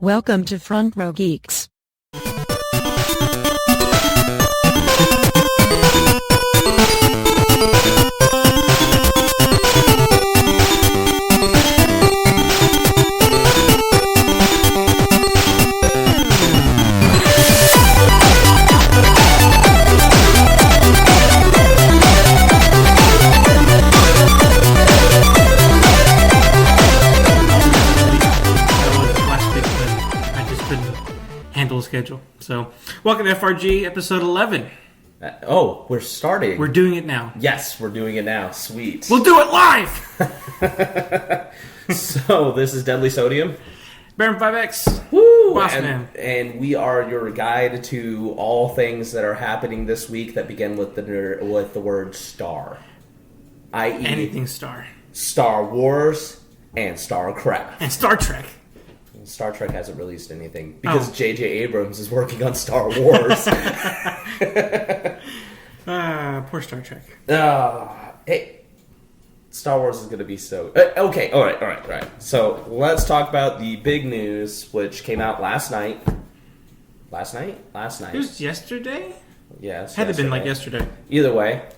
Welcome to Front Row Geeks. Schedule. So, welcome to FRG episode 11. We're starting. We're doing it now. Yes, we're doing it now. Sweet. We'll do it live! So, this is Deadlysodium. Baron 5X. Woo! Bossman. And we are your guide to all things that are happening this week that begin with the word star. I.e. anything star. Star Wars and Starcraft. And Star Trek. Star Trek hasn't released anything because J.J. Abrams is working on Star Wars. Poor Star Trek. Hey, Star Wars is going to be so... okay, all right. So let's talk about the big news, which came out last night. Last night? It was yesterday? Yes. Had it been like yesterday. Either way,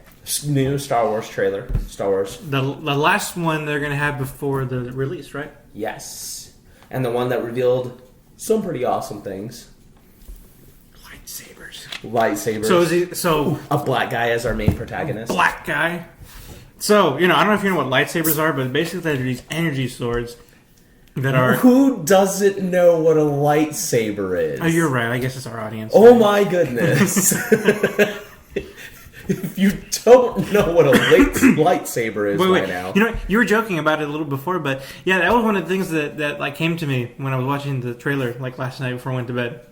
new Star Wars trailer. Star Wars. The last one they're going to have before the release, right? Yes. And the one that revealed some pretty awesome things. Lightsabers. So a black guy as our main protagonist. Black guy. So, I don't know if you know what lightsabers are, but basically they're these energy swords that are... Who doesn't know what a lightsaber is? Oh, you're right. I guess it's our audience. Oh my goodness. If you don't know what a lightsaber is by now. You were joking about it a little before, but yeah, that was one of the things that like came to me when I was watching the trailer like last night before I went to bed.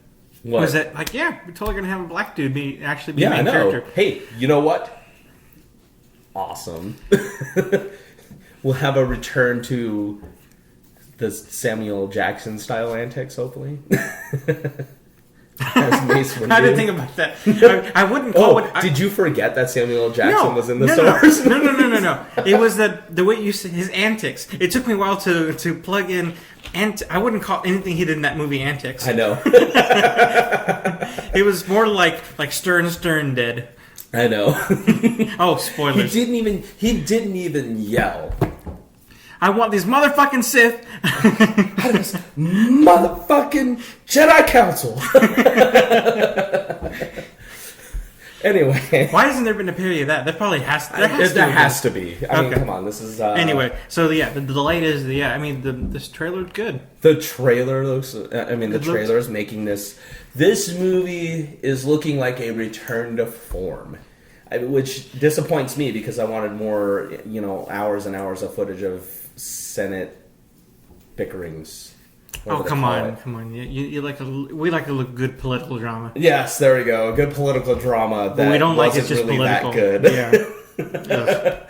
What? Was that like, yeah, we're totally gonna have a black dude be the main character. Hey, you know what? Awesome. We'll have a return to the Samuel Jackson style antics, hopefully. As Mace Windu. I didn't think about that. I wouldn't call it. Did you forget that Samuel Jackson was in the stars? No. It was the way you said his antics. It took me a while to plug in. I wouldn't call anything he did in that movie antics. I know. It was more like Stern dead. I know. Oh, spoilers. He didn't even yell. I want these motherfucking Sith. This motherfucking Jedi Council. Anyway. Why hasn't there been a parody of that? There probably has to. There has to be. I mean, come on. This is... Anyway, so yeah, the light is... this trailer is good. The trailer looks... trailer is making this... This movie is looking like a return to form. Which disappoints me because I wanted more, hours and hours of footage of Senate bickerings. Oh, come on. You we like a good political drama. Yes, there we go. A good political drama that we don't like it's just really political. That good.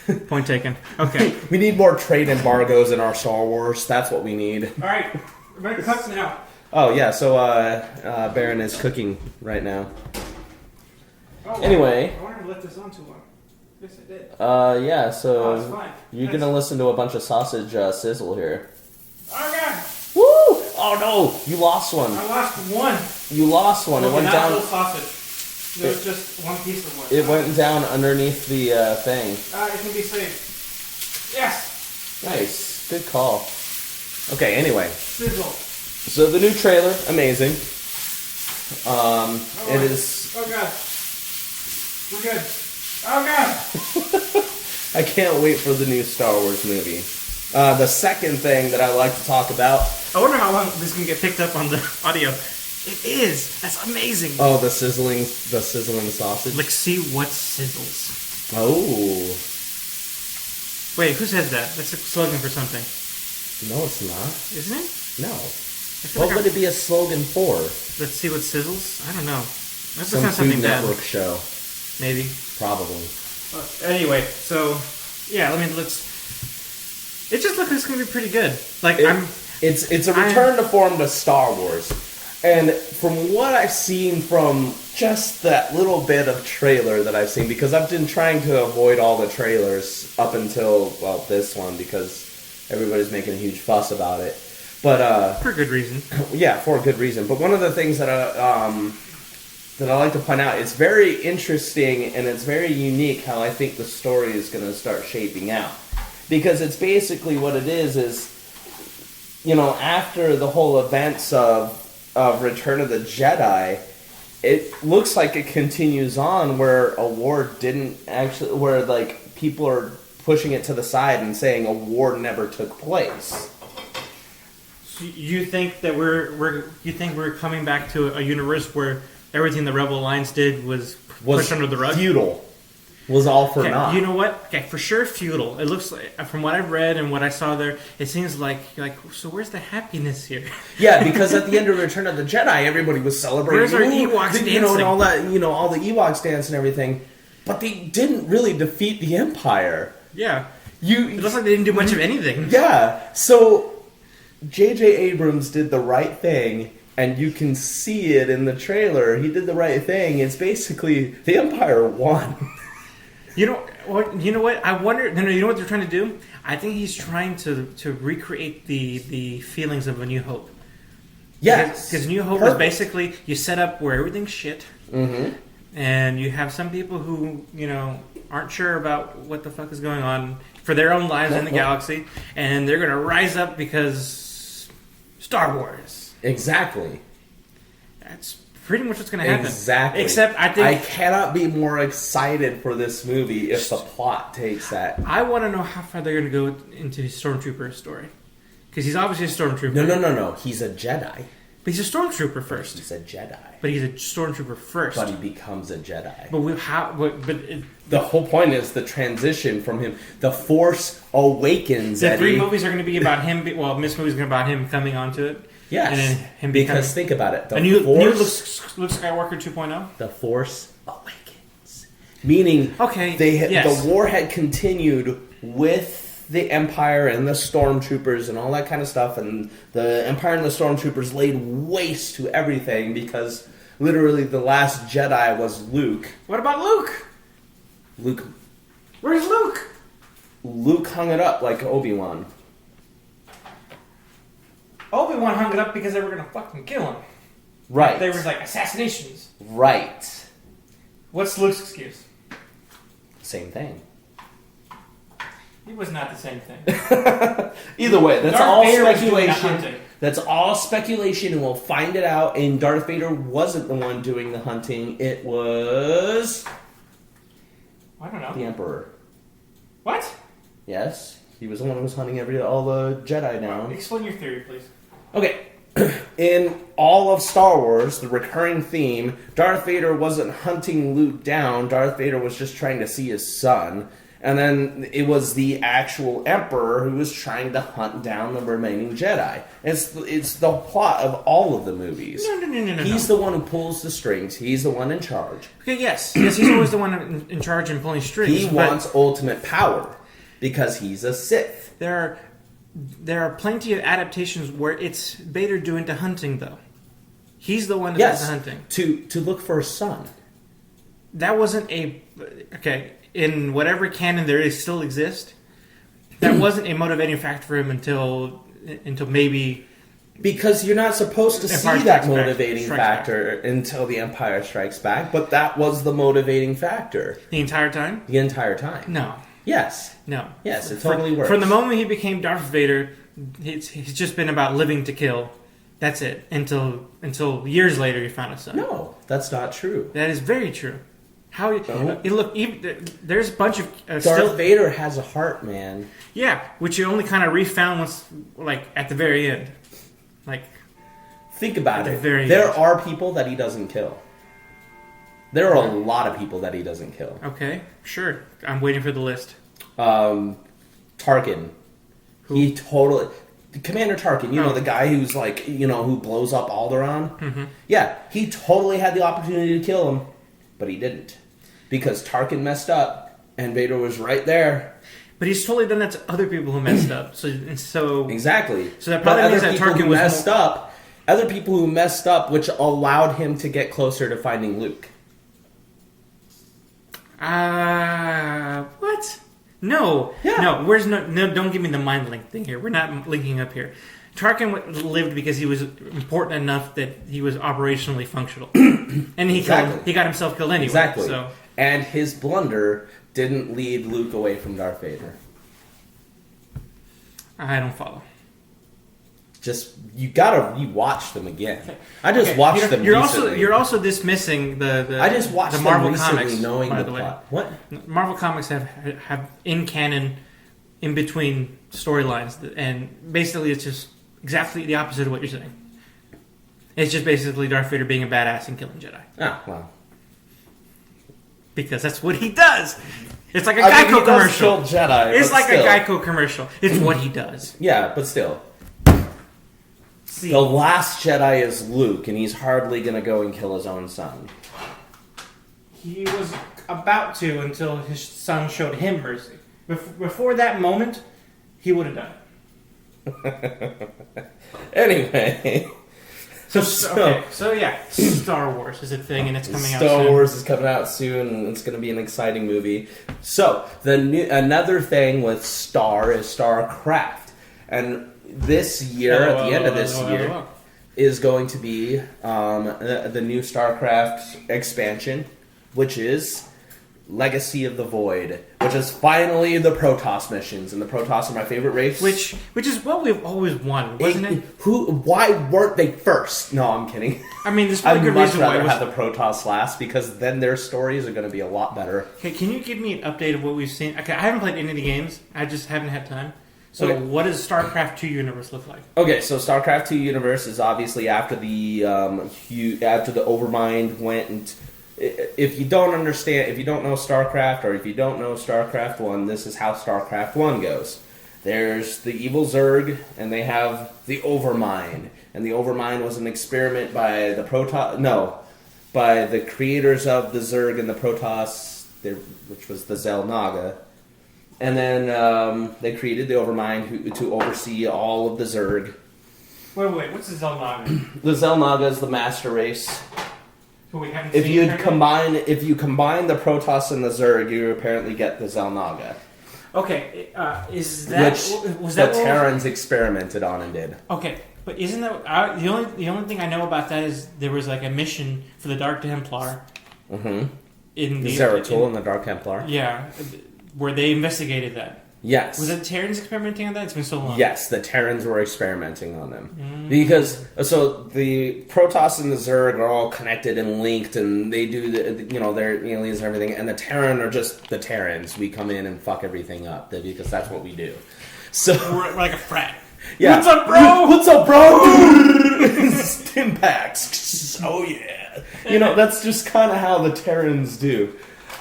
Yeah. Point taken. Okay. We need more trade embargoes in our Star Wars. That's what we need. All right. We're going to cook now. Oh, yeah. So, Baron is cooking right now. Oh, anyway. I wanted to let this on too long. Yes, I did. Yeah, so it's fine. You're going to listen to a bunch of sausage sizzle here. Oh, God. Woo! Oh, no! You lost one. I lost one. You lost one. It went not down. Full sausage. There was just one piece of one. It went down underneath the thing. It can be saved. Yes! Nice. Good call. Okay, anyway. Sizzle. So the new trailer, amazing. It is... Oh, God. We're good. Oh, God! I can't wait for the new Star Wars movie. The second thing that I like to talk about... I wonder how long this can get picked up on the audio. It is! That's amazing! Oh, the sizzling sausage? Like, see what sizzles. Oh. Wait, who says that? That's a slogan for something. No, it's not. Isn't it? No. What would it be a slogan for? Let's see what sizzles? I don't know. That's some Food Network show. Maybe. Probably. Anyway, so yeah, let's. It just looks like it's gonna be pretty good. Like it's a return to form to Star Wars. And from what I've seen from just that little bit of trailer that I've seen, because I've been trying to avoid all the trailers up until, well, this one, because everybody's making a huge fuss about it. But for good reason. Yeah, for a good reason. But one of the things that I like to point out, it's very interesting and it's very unique how I think the story is going to start shaping out. Because it's basically what it is, you know, after the whole events of Return of the Jedi, it looks like it continues on where a war didn't actually, where like people are pushing it to the side and saying a war never took place. So you think that we're coming back to a universe where everything the Rebel Alliance did was pushed under the rug? Feudal. Was all for naught. You know what? Okay, for sure feudal. It looks like, from what I've read and what I saw there, it seems like, so where's the happiness here? Yeah, because at the end of Return of the Jedi, everybody was celebrating. Where's our Ewoks dancing? You know, and all that, you know, all the Ewoks dance and everything. But they didn't really defeat the Empire. Yeah. It looks like they didn't do much of anything. Yeah. So, J.J. Abrams did the right thing, and you can see it in the trailer. He did the right thing. It's basically, the Empire won. You know what? I wonder. No, you know what they're trying to do? I think he's trying to recreate the feelings of A New Hope. Yes, because New Hope is basically you set up where everything's shit, and you have some people who aren't sure about what the fuck is going on for their own lives in the galaxy, and they're gonna rise up because Star Wars. Exactly. That's pretty much what's going to happen. Exactly. Except I cannot be more excited for this movie if the plot takes that. I want to know how far they're going to go into his Stormtrooper story. Because he's obviously a Stormtrooper. No. He's a Jedi. But he's a Stormtrooper first. He's a Jedi. But he's a Stormtrooper first. But he becomes a Jedi. The whole point is the transition from him. The Force awakens. The three movies are going to be about him. Well, this movie's going to be about him coming onto it. Yes. And then him because think about it. The new Luke Skywalker 2.0. The Force awakens. Meaning, the war had continued with the Empire and the Stormtroopers and all that kind of stuff, and the Empire and the Stormtroopers laid waste to everything because literally the last Jedi was Luke. What about Luke? Where's Luke? Luke hung it up like Obi-Wan. Obi-Wan hung it up because they were going to fucking kill him. Right. There was assassinations. Right. What's Luke's excuse? Same thing. It was not the same thing. Either way, that's Darth all Vader speculation. That's all speculation, and we'll find it out. And Darth Vader wasn't the one doing the hunting. It was... I don't know. The Emperor. What? Yes. He was the one who was hunting all the Jedi down. Explain your theory, please. Okay. In all of Star Wars, the recurring theme, Darth Vader wasn't hunting Luke down. Darth Vader was just trying to see his son. And then it was the actual Emperor who was trying to hunt down the remaining Jedi. It's the plot of all of the movies. No. He's the one who pulls the strings. He's the one in charge. Okay, yes, he's always the one in charge and pulling strings. He wants ultimate power because he's a Sith. There are plenty of adaptations where it's Vader doing the hunting, though. He's the one that does the hunting. To look for a son. That wasn't in whatever canon there still exists, that wasn't a motivating factor for him until maybe... Because you're not supposed to see that motivating factor until the Empire Strikes Back, but that was the motivating factor. The entire time? The entire time. No. Yes. No. Yes, it totally works. From the moment he became Darth Vader, he's just been about living to kill. That's it. Until years later he found a son. No, that's not true. That is very true. There's a bunch of... Darth Vader has a heart, man. Yeah, which you only kind of refound once, at the very end. Think about it. There are people that he doesn't kill. There are a lot of people that he doesn't kill. Okay, sure. I'm waiting for the list. Tarkin. Who? He totally... Commander Tarkin, the guy who's who blows up Alderaan? Mm-hmm. Yeah, he totally had the opportunity to kill him, but he didn't. Because Tarkin messed up, and Vader was right there. But he's totally done that to other people who messed up. So exactly. So that probably means that Tarkin was messed up. other people who messed up, which allowed him to get closer to finding Luke. What? No. Yeah. No, don't give me the mind link thing here. We're not linking up here. Tarkin lived because he was important enough that he was operationally functional. And he got himself killed anyway. Exactly. So. And his blunder didn't lead Luke away from Darth Vader. I don't follow. Just, you gotta rewatch them again. I just watched them recently. You're also dismissing the I just watched the Marvel them recently comics, knowing by the way. plot. What? Marvel comics have in canon, in between storylines, and basically it's just exactly the opposite of what you're saying. It's just basically Darth Vader being a badass and killing Jedi. Ah, well. Because that's what he does. It's like a Geico commercial. Kill Jedi, it's like still. a Geico commercial. It's what he does. Yeah, but still. See, The last Jedi is Luke, and he's hardly going to go and kill his own son. he was about to until his son showed him mercy. Before that moment, he would have done it. Anyway. So yeah, Star Wars is a thing, and it's coming out soon. Star Wars is coming out soon, and it's going to be an exciting movie. So, another thing with Star is Starcraft. And this year, at the end of this year, is going to be the new Starcraft expansion, which is Legacy of the Void, which is finally the Protoss missions, and the Protoss are my favorite race. Which is what we've always wanted, wasn't it? Why weren't they first? No, I'm kidding. I mean, there's probably a good reason why. I'd much rather have the Protoss last, because then their stories are going to be a lot better. Okay, can you give me an update of what we've seen? Okay, I haven't played any of the games. I just haven't had time. So, What does StarCraft 2 universe look like? Okay, so StarCraft 2 universe is obviously after the Overmind went and. If you don't know StarCraft, or if you don't know StarCraft 1, this is how StarCraft 1 goes. There's the evil Zerg, and they have the Overmind. And the Overmind was an experiment by the by the creators of the Zerg and the Protoss, which was the Xel'Naga. And then they created the Overmind to oversee all of the Zerg. Wait, what's the Xel'Naga? The Xel'Naga is the master race. If you combine the Protoss and the Zerg, you apparently get the Xel'Naga. Okay, is that was that the Terrans experimented on and did? Okay, but isn't that the only thing I know about that is there was like a mission for the Dark Templar. Mm-hmm. In the Zeratul and the Dark Templar. Yeah, where they investigated that. Yes. Was it Terrans experimenting on that? It's been so long. Yes, the Terrans were experimenting on them. Because, so the Protoss and the Zerg are all connected and linked, and they do, their aliens and everything, and the Terran are just the Terrans. We come in and fuck everything up, because that's what we do. So we're like a frat. Yeah. What's up, bro? What's up, bro? Stimpaks. Oh, yeah. That's just kind of how the Terrans do.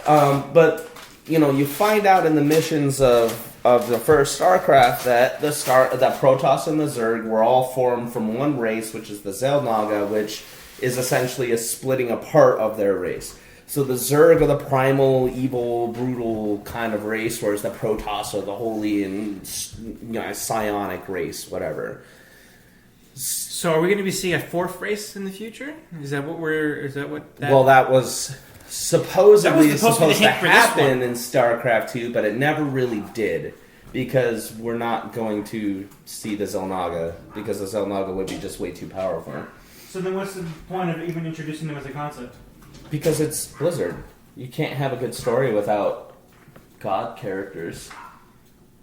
But, you find out in the missions of the first StarCraft that that Protoss and the Zerg were all formed from one race, which is the Xel'Naga, which is essentially a splitting apart of their race. So the Zerg are the primal, evil, brutal kind of race, whereas the Protoss are the holy and psionic race, whatever. So are we going to be seeing a fourth race in the future? Well, that was supposedly supposed to happen in StarCraft 2, but it never really did, because we're not going to see the Xel'Naga, because the Xel'Naga would be just way too powerful. So then what's the point of even introducing them as a concept? Because it's Blizzard. You can't have a good story without god characters.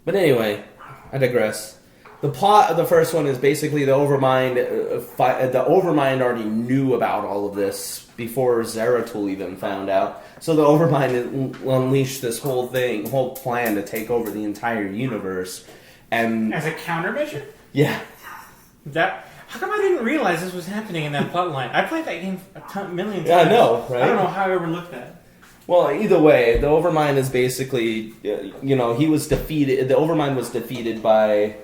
But anyway, I digress. The plot of the first one is basically the Overmind. The Overmind already knew about all of this before Zeratul even found out. So the Overmind unleashed this whole plan to take over the entire universe. And as a countermeasure? Yeah. How come I didn't realize this was happening in that plot line? I played that game million times. Yeah, I know, right? I don't know how I overlooked that. Well, either way, the Overmind is basically, he was defeated. The Overmind was defeated by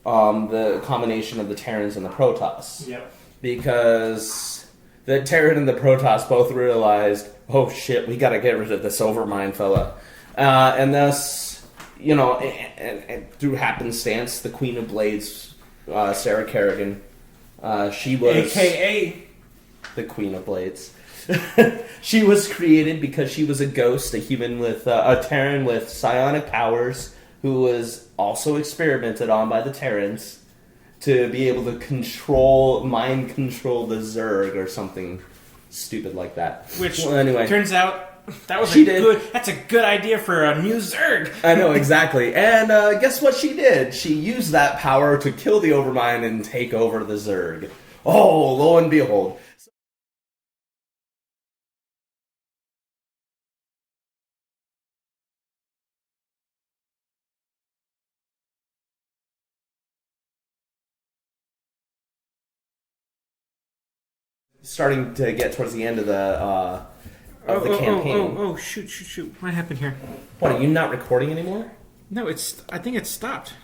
the combination of the Terrans and the Protoss. Yep. Because the Terran and the Protoss both realized, oh shit, we gotta get rid of this Overmind fella. And thus, and through happenstance, the Queen of Blades, Sarah Kerrigan, She was AKA the Queen of Blades. She was created because she was a ghost, a human with a Terran with psionic powers, who was also experimented on by the Terrans to be able to mind control the Zerg or something stupid like that. Which anyway, turns out that's a good idea for a new Zerg. I know, exactly. And guess what she did? She used that power to kill the Overmind and take over the Zerg. Oh, lo and behold. Starting to get towards the end of the campaign. Oh, shoot. What happened here? What, are you not recording anymore? No, I think it stopped.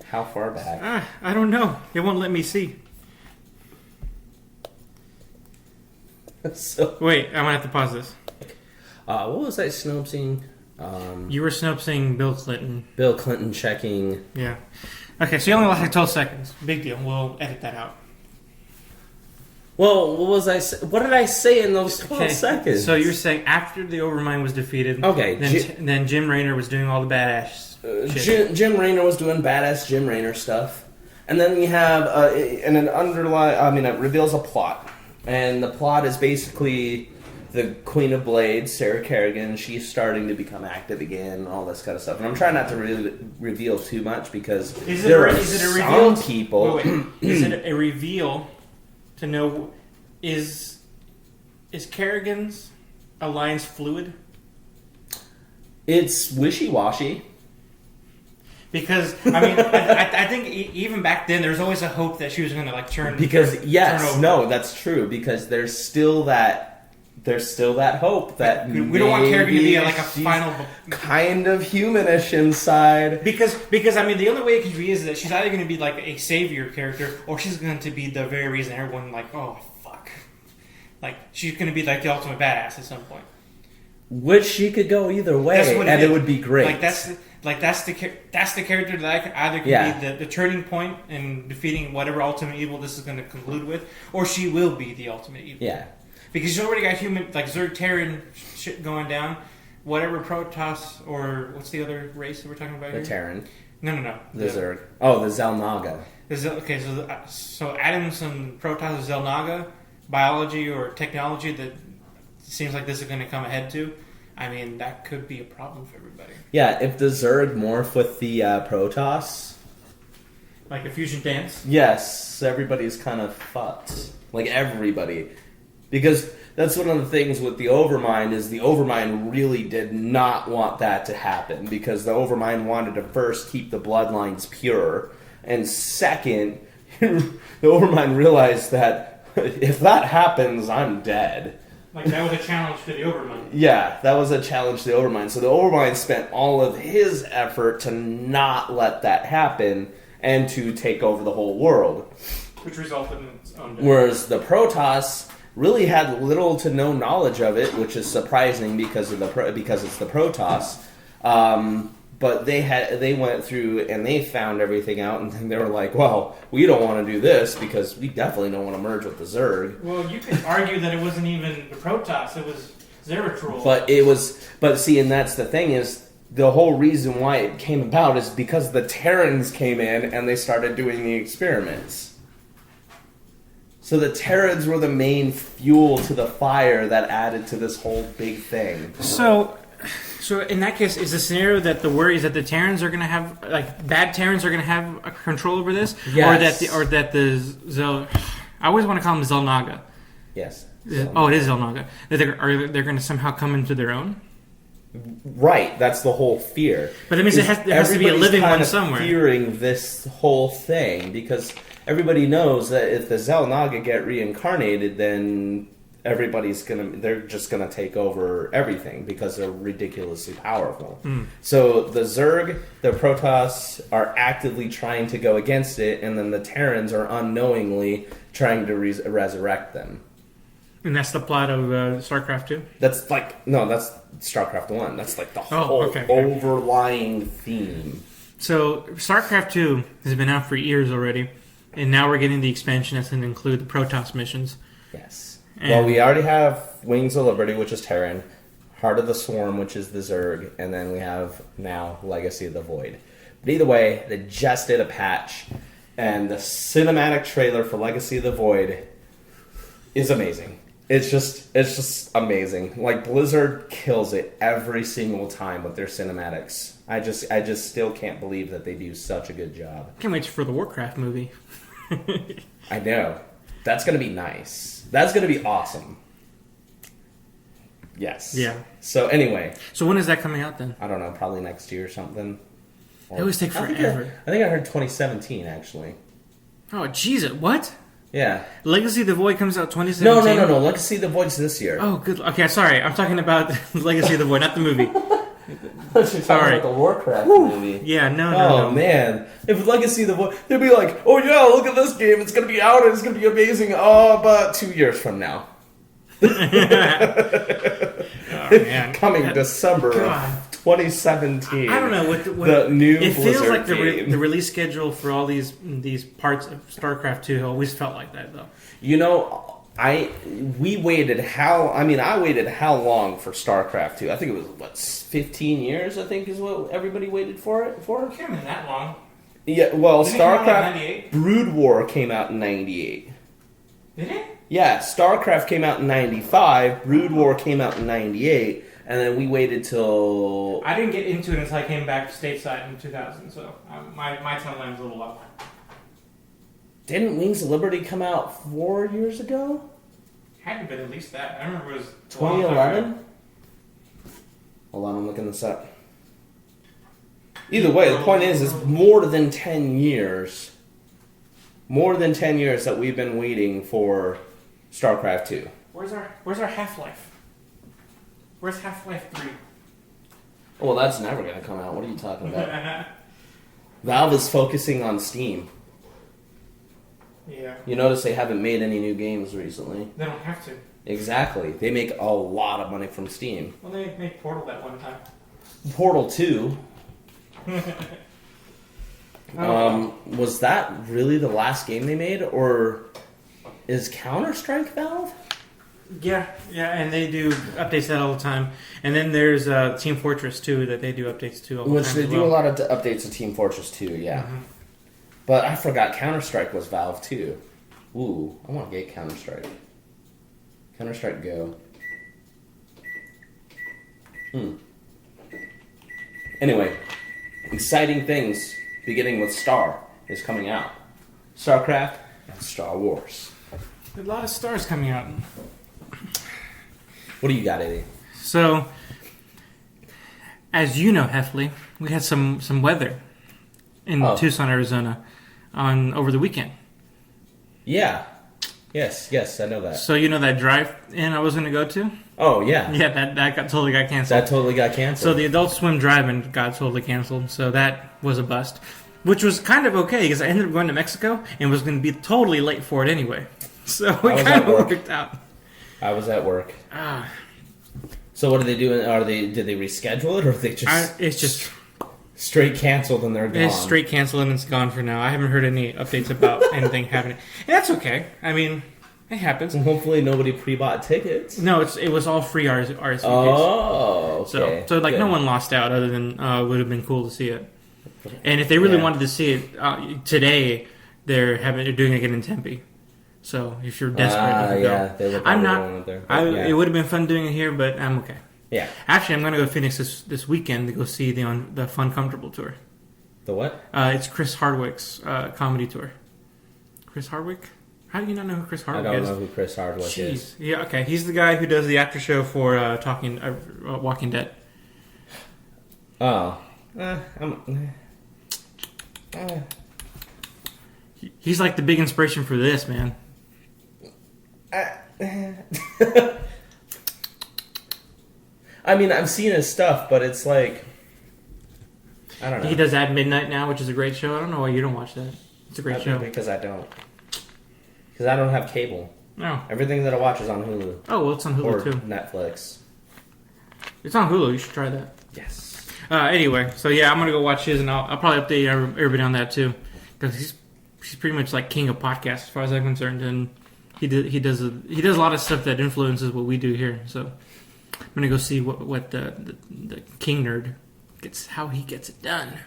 How far back? I don't know. It won't let me see. So, wait, I'm going to have to pause this. What was I snopesing? You were snopesing Bill Clinton. Bill Clinton checking. Yeah. Okay, so you only lost like 12 seconds. Big deal. We'll edit that out. Well, what did I say in those 12 seconds? So you're saying after the Overmind was defeated, okay, then Jim Raynor was doing all the badass shit. Jim Raynor was doing badass Jim Raynor stuff. And then we have it reveals a plot. And the plot is basically the Queen of Blades, Sarah Kerrigan, she's starting to become active again, all this kind of stuff. And I'm trying not to really reveal too much because there are some people... Is it a reveal to know, is Kerrigan's alliance fluid? It's wishy-washy. Because, I think even back then, there was always a hope that she was going to, turn over. No, that's true, because there's still that hope that we don't want Kerrigan to be a final kind of humanish inside. Because the only way it could be is that she's either going to be like a savior character, or she's going to be the very reason everyone oh fuck, she's going to be the ultimate badass at some point. Which she could go either way, and it would be great. That's the character that either could be the turning point in defeating whatever ultimate evil this is going to conclude with, or she will be the ultimate evil. Yeah. Because she's already got human, Zerg Terran shit going down. Whatever Protoss, or what's the other race that we're talking about here? The Terran. No. The Zerg. Oh, the Zelnaga. Okay, so adding some Protoss to Zelnaga, biology or technology that seems like this is going to come ahead to, that could be a problem for everybody. Yeah, if the Zerg morph with the Protoss... Like a fusion dance? Yes, everybody's kind of fucked. Everybody. Because that's one of the things with the Overmind is the Overmind really did not want that to happen, because the Overmind wanted to first keep the bloodlines pure, and second, the Overmind realized that if that happens, I'm dead. That was a challenge to the Overmind. Yeah, that was a challenge to the Overmind. So the Overmind spent all of his effort to not let that happen and to take over the whole world. Which resulted in its own death. Whereas the Protoss really had little to no knowledge of it, which is surprising because it's the Protoss. But they went through and they found everything out, and they were like, "Well, we don't want to do this because we definitely don't want to merge with the Zerg." Well, you could argue that it wasn't even the Protoss; it was Zeratrul. But see, and that's the thing is, the whole reason why it came about is because the Terrans came in and they started doing the experiments. So the Terrans were the main fuel to the fire that added to this whole big thing. So in that case, is the scenario that the worry is that the Terrans are going to have, bad Terrans are going to have a control over this? Yes. I always want to call them Zelnaga. Yes. Oh, it is Zelnaga. They're going to somehow come into their own? Right, that's the whole fear. But that means there has to be a living one somewhere. Fearing this whole thing, because everybody knows that if the Zelnaga get reincarnated, then they're just gonna take over everything because they're ridiculously powerful. So the Zerg, the Protoss are actively trying to go against it, and then the Terrans are unknowingly trying to resurrect them. And that's the plot of StarCraft 2? That's StarCraft 1. That's the whole overlying theme. So StarCraft 2 has been out for years already. And now we're getting the expansion that's going to include the Protoss missions. Yes. And Well, we already have Wings of Liberty, which is Terran, Heart of the Swarm, which is the Zerg, and then we have now Legacy of the Void. But either way, they just did a patch, and the cinematic trailer for Legacy of the Void is amazing. It's just amazing. Like, Blizzard kills it every single time with their cinematics. I just still can't believe that they do such a good job. Can't wait for the Warcraft movie. I know. That's going to be nice. That's going to be awesome. Yes. Yeah. So anyway. So when is that coming out then? I don't know, probably next year or something. They always take forever. I think I heard 2017, actually. Oh, jeez, what? Yeah. Legacy of the Void comes out 2017? No. Legacy of the Void's this year. Oh, good. Okay, sorry. I'm talking about Legacy of the Void, not the movie. Sorry. About the Warcraft movie. Yeah, no. Oh, man. If Legacy of the Void... They'd be like, oh, yeah, look at this game. It's going to be out and it's going to be amazing. Oh, but 2 years from now. Oh, man. Coming December of 2017. I don't know what the new it feels Blizzard like game. the release schedule for all these parts of StarCraft 2 always felt like that though. You know, I waited how long for StarCraft 2? I think it was 15 years, I think is what everybody waited for it for. It can't have been that long. Yeah, well, Didn't it come out in StarCraft 98? Brood War came out in 98. Did it? Yeah, StarCraft came out in 95, Brood War came out in 98, and then we waited till... I didn't get into it until I came back stateside in 2000, so my timeline's a little off. Didn't Wings of Liberty come out 4 years ago? Had to have been at least that. I remember it was 2011? Hold on, I'm looking this up. Either way, the point is, it's more than 10 years. More than 10 years that we've been waiting for StarCraft 2. Where's our Half-Life? Where's Half-Life 3? Well, that's never going to come out. What are you talking about? Valve is focusing on Steam. Yeah. You notice they haven't made any new games recently. They don't have to. Exactly. They make a lot of money from Steam. Well, they made Portal that one time. Portal 2. Was that really the last game they made, or is Counter-Strike Valve? Yeah, and they do updates to that all the time. And then there's Team Fortress 2 that they do updates to all the Which time. they do a lot of updates to Team Fortress 2, yeah. Mm-hmm. But I forgot Counter-Strike was Valve too. Ooh, I want to get Counter-Strike. Counter-Strike Go. Anyway, exciting things beginning with Star is coming out. StarCraft and Star Wars. A lot of stars coming out. What do you got, Eddie? So, as you know, Heffley, we had some weather in Tucson, Arizona over the weekend. Yeah. Yes, I know that. So you know that drive-in I was going to go to? Oh, yeah. Yeah, that totally got canceled. That totally got canceled. So the Adult Swim drive-in got totally canceled, so that was a bust. Which was kind of okay, because I ended up going to Mexico and was going to be totally late for it anyway. So it kind of worked out. I was at work. So what did they do? Did they reschedule it, or they just... It's just... straight canceled and they're gone. It's straight canceled and it's gone for now. I haven't heard any updates about anything happening. And that's okay. I mean, it happens. And hopefully nobody pre-bought tickets. No, it was all free RSVPs. Oh, okay. So like, good. No one lost out other than it would have been cool to see it. And if they really wanted to see it today, they're doing it again in Tempe. So if you're desperate, they would I'm not. There, It would have been fun doing it here, but I'm okay. Yeah. Actually, I'm going to go to Phoenix this weekend to go see the Fun Comfortable tour. The what? It's Chris Hardwick's comedy tour. Chris Hardwick? How do you not know who Chris Hardwick is? I don't know who Chris Hardwick is. Yeah, okay. He's the guy who does the after show for Walking Dead. Oh. He's like the big inspiration for this, man. I mean, I've seen his stuff, but it's like... I don't know. He does At Midnight now, which is a great show. I don't know why you don't watch that. It's a great show. Because I don't. Because I don't have cable. No. Everything that I watch is on Hulu. Oh, well, it's on Hulu, or too. Netflix. It's on Hulu. You should try that. Yes. Anyway, so yeah, I'm going to go watch his, and I'll probably update everybody on that, too. Because he's he's pretty much like king of podcasts as far as I'm concerned, and he does a lot of stuff that influences what we do here. So I'm gonna go see what the king nerd how he gets it done.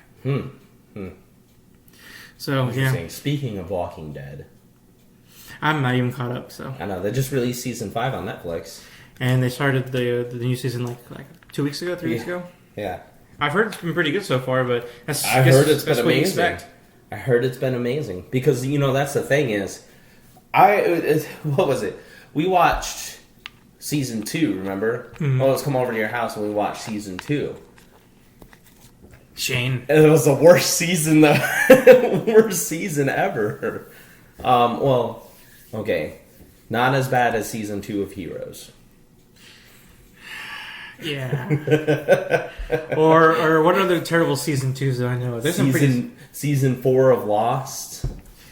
So yeah. Speaking of Walking Dead, I'm not even caught up. So I know they just released season 5 on Netflix, and they started the new season like 2 weeks ago, 3 weeks ago. Yeah, I've heard it's been pretty good so far, but I heard it's been amazing. I heard it's been amazing because that's the thing is, what was it? We watched season 2. Remember? Mm-hmm. Well, let's come over to your house and we watched season 2. Shane. It was the worst season, worst season ever. Well, okay, not as bad as season 2 of Heroes. Yeah. or what other terrible season 2s do I know? There's season 4 of Lost.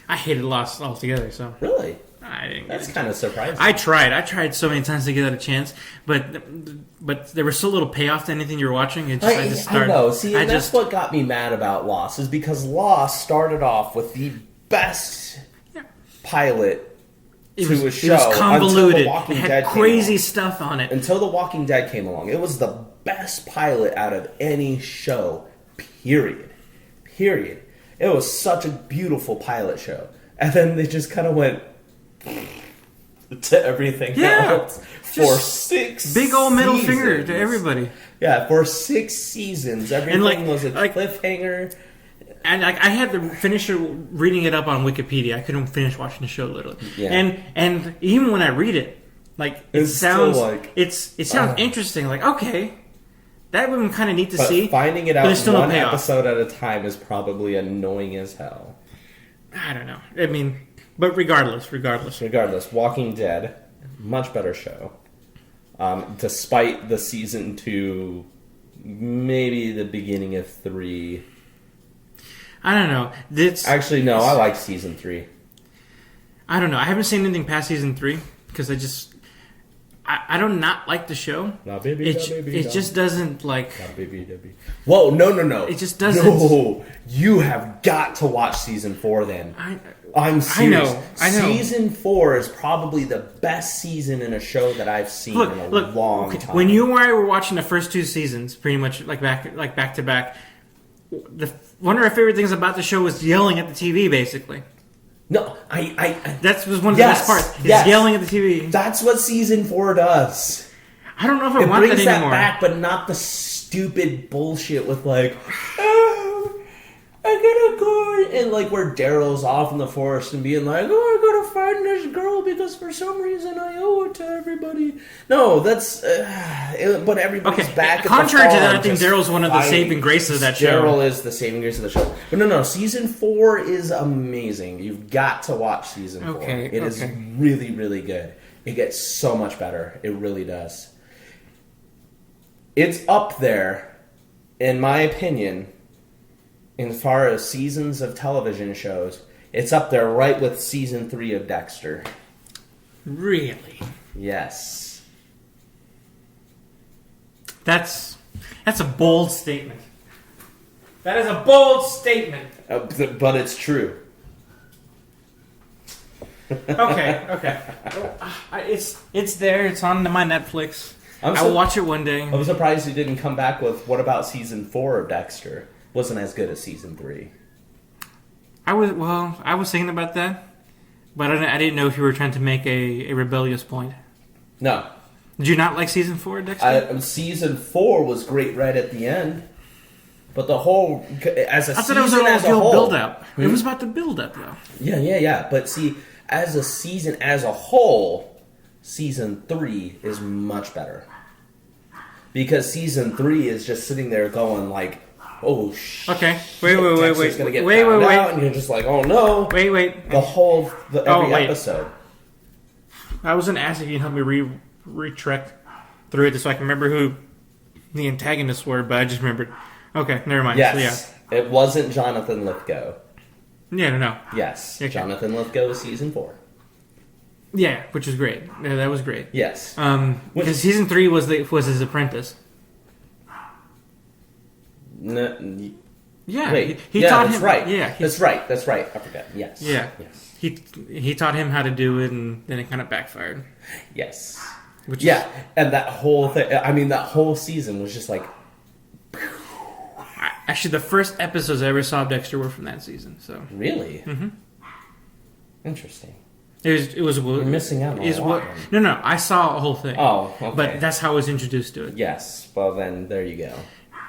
I hated Lost altogether. So really. I didn't. That's kind of surprising. I tried so many times to give that a chance, but there was so little payoff to anything you were watching. I know. See, and that's what got me mad about Lost is because Lost started off with the best pilot to a show. It was convoluted. It had crazy stuff on it until The Walking Dead came along. It was the best pilot out of any show. Period. It was such a beautiful pilot show, and then they just kind of went to everything else for 6 big old middle finger to everybody. Yeah, for 6 seasons, everything was a cliffhanger. And I had to finish reading it up on Wikipedia. I couldn't finish watching the show literally. Yeah. And even when I read it, it sounds interesting. Like, okay, that would be kind of neat to see. Finding it out one episode at a time is probably annoying as hell. I don't know. I mean. But regardless, Walking Dead, much better show. Despite the season 2, maybe the beginning of 3. I don't know. Actually, no, I like season 3. I don't know. I haven't seen anything past season 3 because I do not like the show. It just doesn't like. Whoa, no. It just doesn't. No, you have got to watch season 4 then. I'm serious. I know. Season 4 is probably the best season in a show that I've seen in a long time. When you and I were watching the first 2 seasons, pretty much back to back, one of our favorite things about the show was yelling at the TV, basically. No, that was one of the best parts. Yelling at the TV. That's what season 4 does. I don't know if I want that anymore. It brings that back, but not the stupid bullshit with I gotta go, and where Daryl's off in the forest and being like, I gotta find this girl because for some reason I owe it to everybody. No, that's but everybody's back. Contrary to that, I think Daryl's one of the saving graces of that show. Daryl is the saving grace of the show. But no, season 4 is amazing. You've got to watch season 4. It is really, really good. It gets so much better. It really does. It's up there, in my opinion. As far as seasons of television shows, it's up there right with season 3 of Dexter. Really? Yes. That's a bold statement. That is a bold statement. But it's true. Okay. It's there. It's on my Netflix. I will watch it one day. I'm surprised you didn't come back with what about season 4 of Dexter? Wasn't as good as season 3. I was thinking about that, but I didn't know if you were trying to make a rebellious point. No. Did you not like season 4, Dexter? Season 4 was great right at the end, but the whole I thought it was a whole build up. It was about the build up though. Yeah. But see, as a season as a whole, season 3 is much better because season 3 is just sitting there going like. Oh shit! Okay, wait. Gonna get found out, and you're just like, oh no! Wait. Every episode. I was gonna ask if you can help me retrack through it so I can remember who the antagonists were, but I just remembered. Okay, never mind. Yes, so, it wasn't Jonathan Lithgow. Yeah, no. Yes, okay. Jonathan Lithgow was season 4. Yeah, which was great. Yeah, that was great. Yes, because season 3 was his apprentice. No, Yeah, Wait. he Yeah, taught that's him. right. Yeah, That's right. That's right. I forgot. Yes. Yeah. Yes. He taught him how to do it, and then it kind of backfired. Yes. Which Yeah, and that whole thing. I mean, that whole season was just like. Actually, the first episodes I ever saw of Dexter were from that season. So Really. Interesting. it was You're missing out on a lot. No, I saw a whole thing. Oh, okay. But that's how I was introduced to it. Yes. Well, then there you go.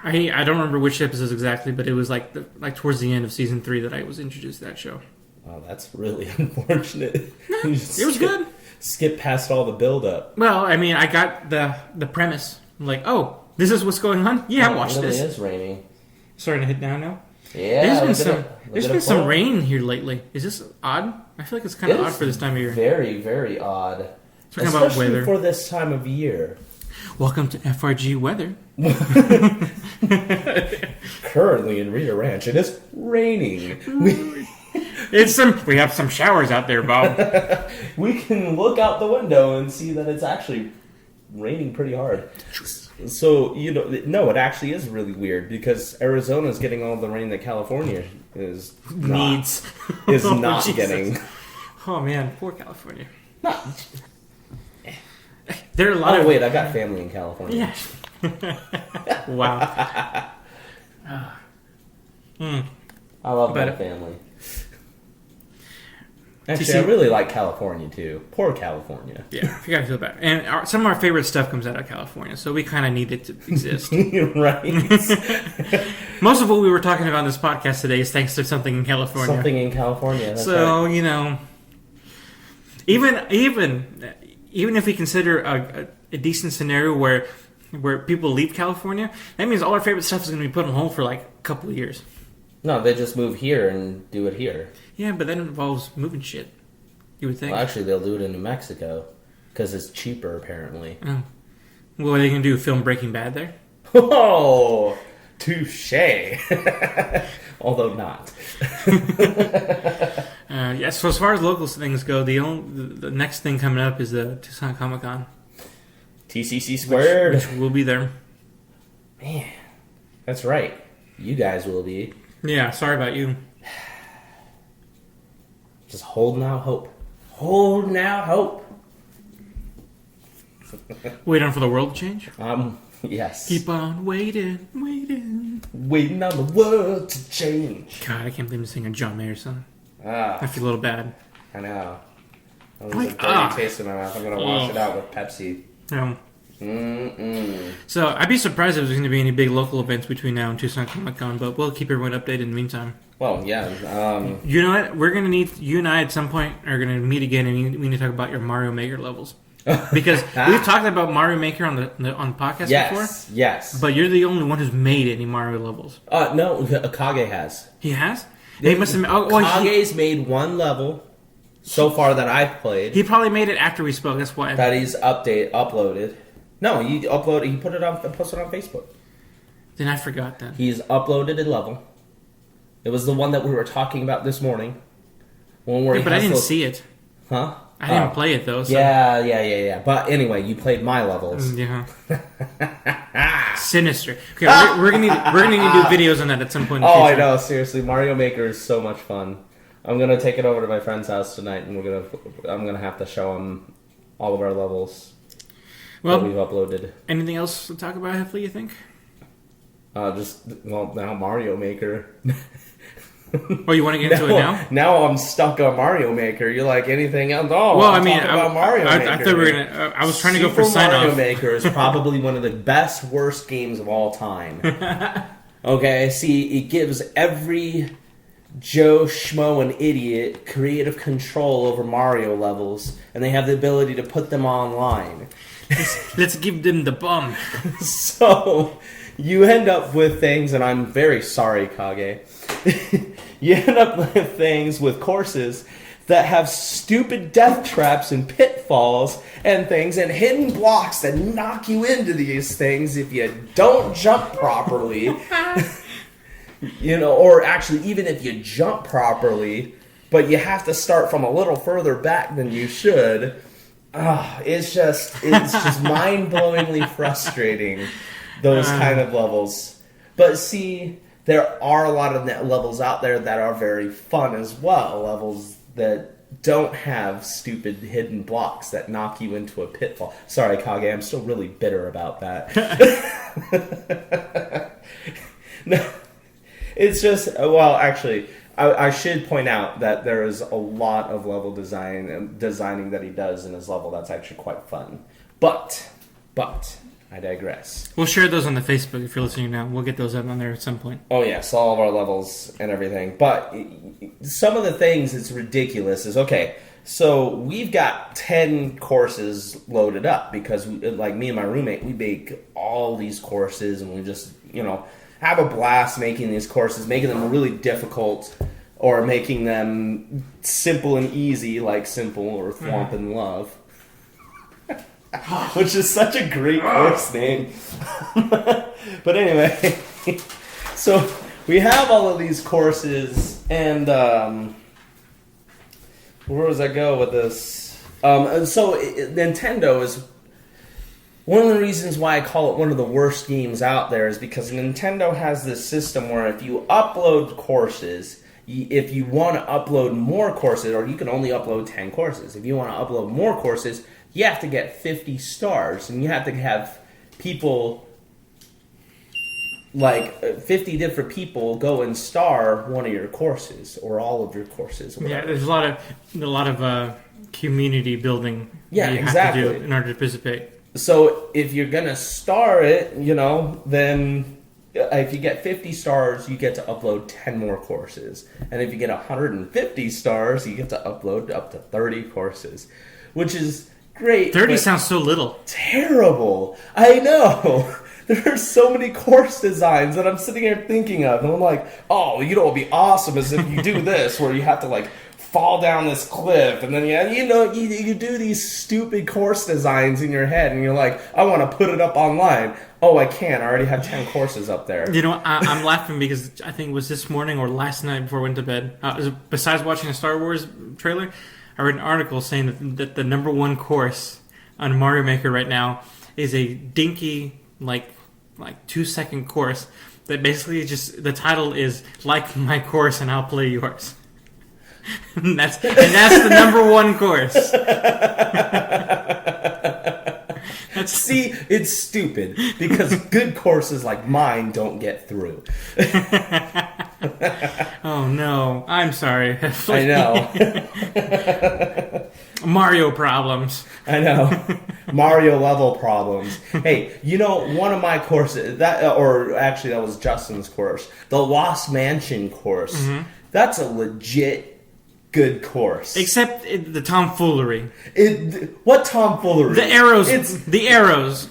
I don't remember which episodes exactly, but it was like towards the end of season 3 that I was introduced to that show. Oh, that's really unfortunate. It was good. Skip past all the build-up. Well, I mean, I got the premise. I'm like, oh, this is what's going on? Yeah, watch It really this. is raining. Starting to hit down now. Yeah, There's been some rain here lately. Is this odd? I feel like it's kind of odd for this time of year. Very, very odd. Talking about Especially weather. for this time of year. Welcome to FRG weather. Currently in Rita Ranch, it is raining. We have some showers out there, Bob. We can look out the window and see that it's actually raining pretty hard. So, no, it actually is really weird because Arizona's getting all the rain that California is Needs. not Jesus. getting. Oh man, poor California. Not. There are a lot of. Oh wait, I got family in California. Yeah. Wow. I love my But- family. Actually, I really like California too. Poor California. Yeah, you gotta feel bad. And some of our favorite stuff comes out of California, so we kind of need it to exist. Right. Most of what we were talking about in this podcast today is thanks to something in California. Something in California. That's So right. even if we consider a decent scenario where people leave California, that means all our favorite stuff is going to be put on hold for like a couple of years. No, they just move here and do it here. Yeah, but that involves moving shit. You would think. Well, actually, they'll do it in New Mexico because it's cheaper, apparently. Oh. What are they going to do? Film Breaking Bad there? Oh, touche. Although not. Yeah. So as far as local things go, the next thing coming up is the Tucson Comic Con, TCC squared. which will be there. Man, that's right. You guys will be. Yeah. Sorry about you. Just holding out hope. Holding out hope. Waiting for the world to change. Yes. Keep on waiting, waiting. Waiting on the world to change. God, I can't believe I'm singing a John Mayer song. Ah, I feel a little bad. I know. That was Like, a dirty taste in my mouth. I'm going to wash Ugh. it out with Pepsi. So I'd be surprised if there's going to be any big local events between now and Tucson Comic Con, but we'll keep everyone updated in the meantime. Well, yeah. You know what? We're going to need, you and I at some point are going to meet again and we need to talk about your Mario Maker levels. Because we've talked about Mario Maker on the podcast before. Yes. But you're the only one who's made any Mario levels. No, Kage has. He has? He must have. Kage's made one level so far that I've played. He probably made it after we spoke. That's why. That he's uploaded. No, he uploaded. He posted it on Facebook. Then I forgot that. He's uploaded a level. It was the one that we were talking about this morning. Yeah, but I didn't see it. Huh? I didn't play it though. So. Yeah. But anyway, you played my levels. Yeah. Sinister. Okay, we're gonna need to do videos on that at some point. In the future. I know. Seriously, Mario Maker is so much fun. I'm gonna take it over to my friend's house tonight, and I'm gonna have to show him all of our levels that we've uploaded. Anything else to talk about, Heffley, you think? Now Mario Maker. Oh, you want to get into it now? Now I'm stuck on Mario Maker. You're like anything else? Oh, well, I mean, about Mario Maker. I thought we were gonna. I was trying to go for sign Mario off. Maker is probably one of the best, worst games of all time. Okay, see, it gives every Joe Schmo and idiot creative control over Mario levels, and they have the ability to put them online. Let's give them the bum. So you end up with things, and I'm very sorry, Kage. You end up with things with courses that have stupid death traps and pitfalls and things and hidden blocks that knock you into these things if you don't jump properly. Or actually even if you jump properly, but you have to start from a little further back than you should. It's just mind-blowingly frustrating, those kind of levels. But see, there are a lot of levels out there that are very fun as well. Levels that don't have stupid hidden blocks that knock you into a pitfall. Sorry, Kage, I'm still really bitter about that. No, it's just, well, actually, I should point out that there is a lot of level designing that he does in his level that's actually quite fun. But, I digress. We'll share those on the Facebook if you're listening now. We'll get those up on there at some point. Oh, yes, all of our levels and everything. But some of the things that's ridiculous is, okay, so we've got 10 courses loaded up because, like me and my roommate, we make all these courses and we just, have a blast making these courses, making them really difficult or making them simple and easy, like Simple or Thwomp and Love. Which is such a great course name. But anyway, so we have all of these courses, and where does I go with this? Nintendo is one of the reasons why I call it one of the worst games out there is because Nintendo has this system where if you upload courses, if you want to upload more courses, or you can only upload 10 courses. If you want to upload more courses, you have to get 50 stars, and you have to have people, like 50 different people, go and star one of your courses or all of your courses. Yeah, there's a lot of community building that you have to do in order to participate. So if you're gonna star it, then if you get 50 stars, you get to upload 10 more courses, and if you get 150 stars, you get to upload up to 30 courses, which is great. 30 sounds so little. Terrible. I know. There are so many course designs that I'm sitting here thinking of, and I'm like, oh, what would be awesome is if you do this, where you have to like fall down this cliff, and then you do these stupid course designs in your head, and you're like, I want to put it up online. Oh, I can't. I already have 10 courses up there. I'm laughing because I think it was this morning or last night before I went to bed. Besides watching a Star Wars trailer, I read an article saying that the number one course on Mario Maker right now is a dinky, like 2-second course that basically just, the title is like my course and I'll play yours. and that's the number one course. See, it's stupid because good courses like mine don't get through. Oh no, I'm sorry. I know. Mario problems. I know. Mario level problems. Hey, one of my courses, that was Justin's course, the Lost Mansion course. Mm-hmm. That's a legit good course. Except the tomfoolery. What tomfoolery? The arrows. The arrows.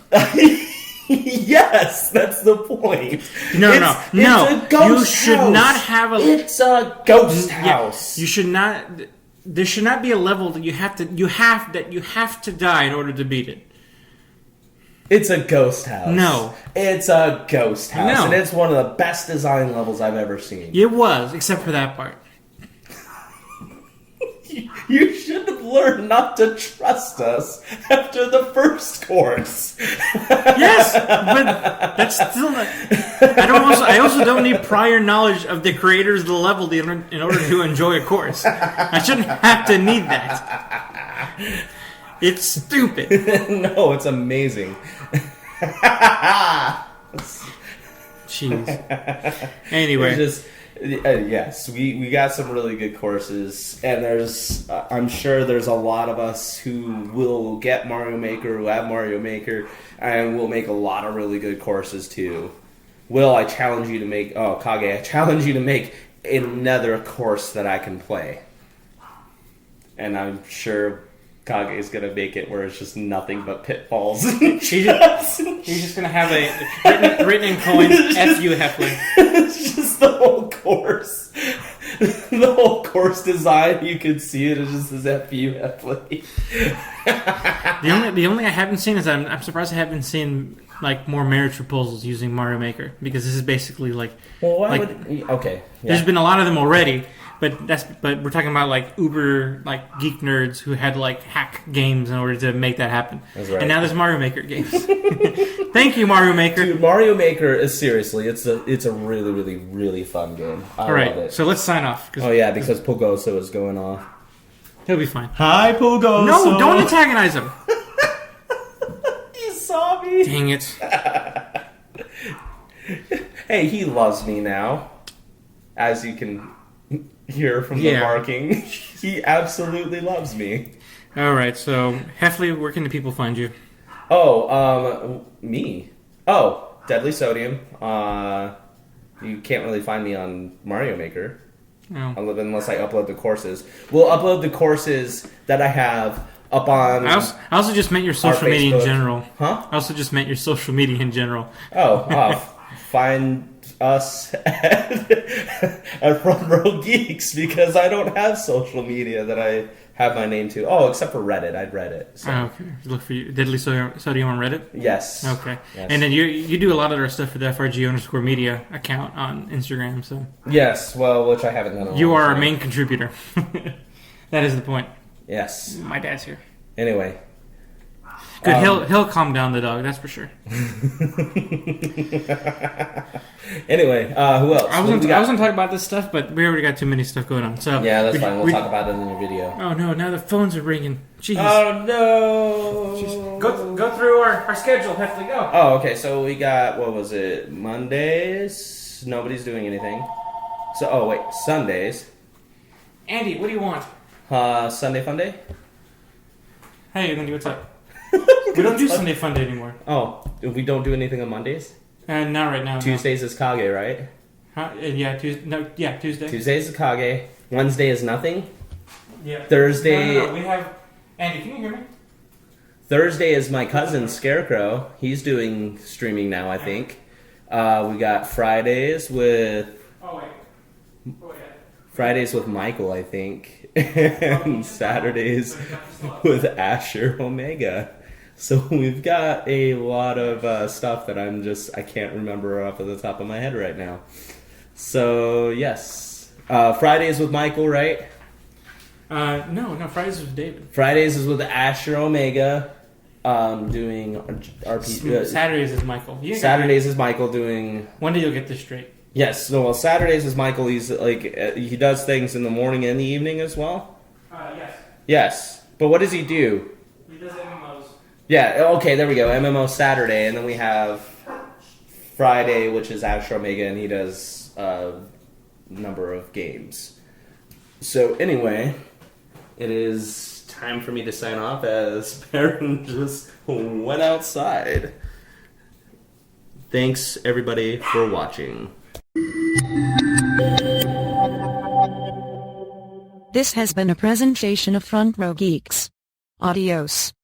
Yes, that's the point. No. It's a ghost you should house. not have a. It's a ghost house. You should not. There should not be a level that you have to die in order to beat it. It's a ghost house. No. It's a ghost house. No. And it's one of the best design levels I've ever seen. It was, except for that part. You should have learned not to trust us after the first course. Yes, but that's still not. I also don't need prior knowledge of the creators of the level in order to enjoy a course. I shouldn't have to need that. It's stupid. No, it's amazing. Jeez. Anyway. Yes, we got some really good courses, and I'm sure there's a lot of us who will get Mario Maker, who have Mario Maker, and will make a lot of really good courses too. Will, I challenge you to make, Kage, I challenge you to make another course that I can play. And I'm sure Kage is going to make it where it's just nothing but pitfalls. He's just going to have a written in coins, F you Heffley. It's just the whole course. The whole course design, you can see it. It just says F you Heffley. The only I haven't seen is I'm surprised I haven't seen like more marriage proposals using Mario Maker, because this is basically like. Well, okay. Yeah. There's been a lot of them already, but we're talking about like uber like geek nerds who had to like hack games in order to make that happen. That's right. And now there's Mario Maker games. Thank you, Mario Maker. Dude, Mario Maker is seriously, it's a really, really, really fun game. I love it. So let's sign off. Oh yeah, because Pogoso is going off. He'll be fine. Hi, Pogoso. No, don't antagonize him. You saw me. Dang it. Hey, he loves me now. As you can hear from the marking. He absolutely loves me. Alright, so Heffley, where can the people find you? Oh, me. Oh, deadlysodium. You can't really find me on Mario Maker. Oh. Unless I upload the courses. We'll upload the courses that I have up on. I also just meant your social media in general. Huh? I also just meant your social media in general. Find us at Front Row Geeks because I don't have social media that I have my name to. Oh, except for Reddit. I'd Reddit. So. Oh, okay. Look for you. Deadly Sodium on Reddit? Yes. Okay. Yes. And then you do a lot of our stuff for the FRG_media account on Instagram, so. Yes, well, which I haven't done. You are our main contributor. That is the point. Yes. My dad's here. Anyway. Good. He'll calm down the dog. That's for sure. Anyway, who else? I was gonna talk about this stuff, but we already got too many stuff going on. So yeah, that's fine. We'll talk about it in your video. Oh no! Now the phones are ringing. Jeez. Oh no! Jeez. Go through our schedule. Heffley, go. Oh, okay. So we got what was it? Mondays. Nobody's doing anything. So wait, Sundays. Andy, what do you want? Sunday Fun Day. Hey, Andy, what's up? We don't do Sunday Fun Day anymore. Oh, we don't do anything on Mondays? Not right now. Tuesdays is Kage, right? Yeah, Tuesday. Tuesdays is Kage. Wednesday is nothing? Yeah. Thursday... No, we have... Andy, can you hear me? Thursday is my cousin, Scarecrow. He's doing streaming now, I think. We got Fridays with... Oh, wait. Oh, yeah. Fridays with Michael, I think. And Saturdays with Asher Omega. So we've got a lot of stuff that I can't remember off of the top of my head right now. So, yes. Fridays with Michael, right? No, Fridays with David. Fridays is with Asher Omega, doing RP. Saturdays is Michael. Saturdays is Michael doing... One day you'll get this straight. Yes, no, well, Saturdays is Michael. He's like, he does things in the morning and the evening as well? Yes. Yes. But what does he do? He does MMOs. Yeah, okay, there we go. MMO Saturday, and then we have Friday, which is Asher Omega, and he does a number of games. So anyway, it is time for me to sign off as Baron just went outside. Thanks, everybody, for watching. This has been a presentation of Front Row Geeks. Adios.